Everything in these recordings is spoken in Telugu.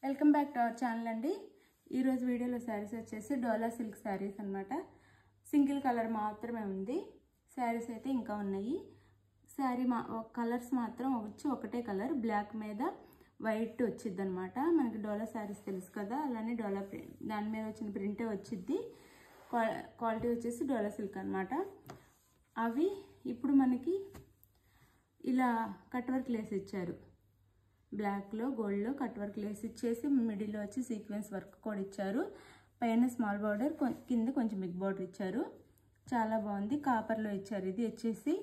Welcome back to our channel అండి. ఈరోజు వీడియోలో శారీస్ వచ్చేసి డోలా సిల్క్ శారీస్ అనమాట. సింగిల్ కలర్ మాత్రమే ఉంది. శారీస్ అయితే ఇంకా ఉన్నాయి. శారీ కలర్స్ మాత్రం వచ్చి ఒకటే కలర్, బ్లాక్ మీద వైట్ వచ్చిద్ది అనమాట. మనకి డోలా శారీస్ తెలుసు కదా, అలానే డోలా ప్రింట్ దాని మీద వచ్చిన ప్రింటే వచ్చిద్ది. క్వాలిటీ వచ్చేసి డోలా సిల్క్ అనమాట. అవి ఇప్పుడు మనకి ఇలా కట్ వర్క్ లేస్ ఇచ్చారు. బ్లాక్లో గోల్డ్లో కట్ వర్క్ లేస్ ఇచ్చేసి మిడిల్లో వచ్చి సీక్వెన్స్ వర్క్ కూడా ఇచ్చారు. పైన స్మాల్ బార్డర్, కింద కొంచెం బిగ్ బార్డర్ ఇచ్చారు. చాలా బాగుంది. కాపర్లో ఇచ్చారు. ఇది వచ్చేసి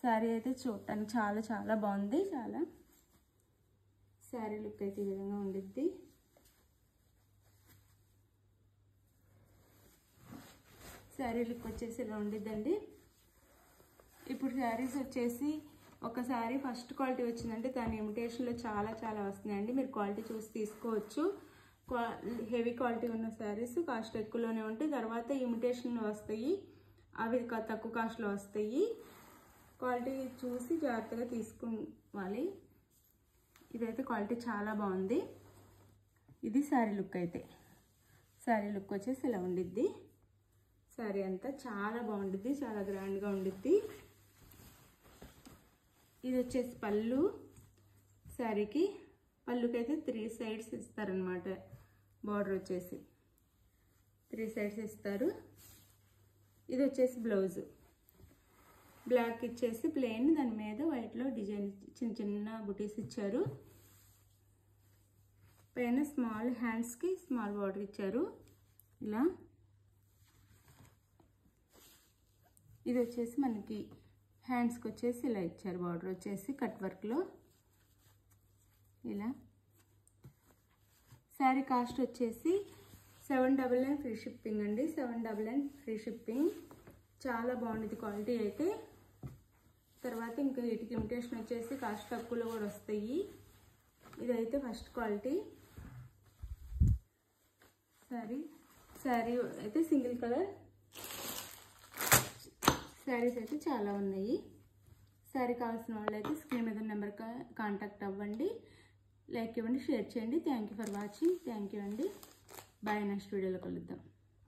శారీ అయితే చూడటానికి చాలా చాలా బాగుంది. చాలా శారీ లుక్ అయితే ఈ విధంగా ఉండిద్ది. శారీ లుక్ వచ్చేసి ఇలా ఉండిద్దండి. ఇప్పుడు శారీస్ వచ్చేసి ఒక శారీ ఫస్ట్ క్వాలిటీ వచ్చిందంటే దాని ఇమిటేషన్లో చాలా చాలా వస్తున్నాయండి. మీరు క్వాలిటీ చూసి తీసుకోవచ్చు. హెవీ క్వాలిటీ ఉన్న శారీస్ కాస్ట్ ఎక్కువలోనే ఉంటాయి. తర్వాత ఇమిటేషన్లో వస్తాయి, అవి తక్కువ కాస్ట్లో వస్తాయి. క్వాలిటీ చూసి జాగ్రత్తగా తీసుకోవాలి. ఇదైతే క్వాలిటీ చాలా బాగుంది. ఇది శారీ లుక్ అయితే. శారీ లుక్ వచ్చేసి ఇలా ఉండిద్ది. శారీ అంతా చాలా బాగుండిద్ది, చాలా గ్రాండ్గా ఉండిద్ది. ఇది వచ్చేసి పళ్ళు. శారీకి పళ్ళుకి అయితే 3 సైడ్స్ ఇస్తారనమాట. బార్డర్ వచ్చేసి 3 సైడ్స్ ఇస్తారు. ఇది వచ్చేసి బ్లౌజ్. బ్లాక్ ఇచ్చేసి ప్లెయిన్, దాని మీద వైట్లో డిజైన్ చిన్న చిన్న బుటీస్ ఇచ్చారు. పైన స్మాల్ హ్యాండ్స్కి స్మాల్ బార్డర్ ఇచ్చారు ఇలా. ఇది వచ్చేసి మనకి హ్యాండ్స్కి వచ్చేసి ఇలా ఇచ్చారు. బార్డర్ వచ్చేసి కట్ వర్క్లో ఇలా. శారీ కాస్ట్ వచ్చేసి 799 ఫ్రీ షిప్పింగ్ అండి. 799 ఫ్రీ షిప్పింగ్. చాలా బాగుంది క్వాలిటీ అయితే. తర్వాత ఇంకా వీటికి ఇమిటేషన్ వచ్చేసి కాస్ట్ తక్కువలో కూడా వస్తాయి. ఇదైతే ఫస్ట్ క్వాలిటీ శారీ అయితే సింగిల్ కలర్. శారీస్ అయితే చాలా ఉన్నాయి. శారీ కావాల్సిన వాళ్ళు అయితే స్క్రీన్ మీద నెంబర్ కాంటాక్ట్ అవ్వండి. లైక్ ఇవ్వండి, షేర్ చేయండి. Thank you for watching. Thank you అండి. బాయ్. నెక్స్ట్ వీడియోలో కలుద్దాం.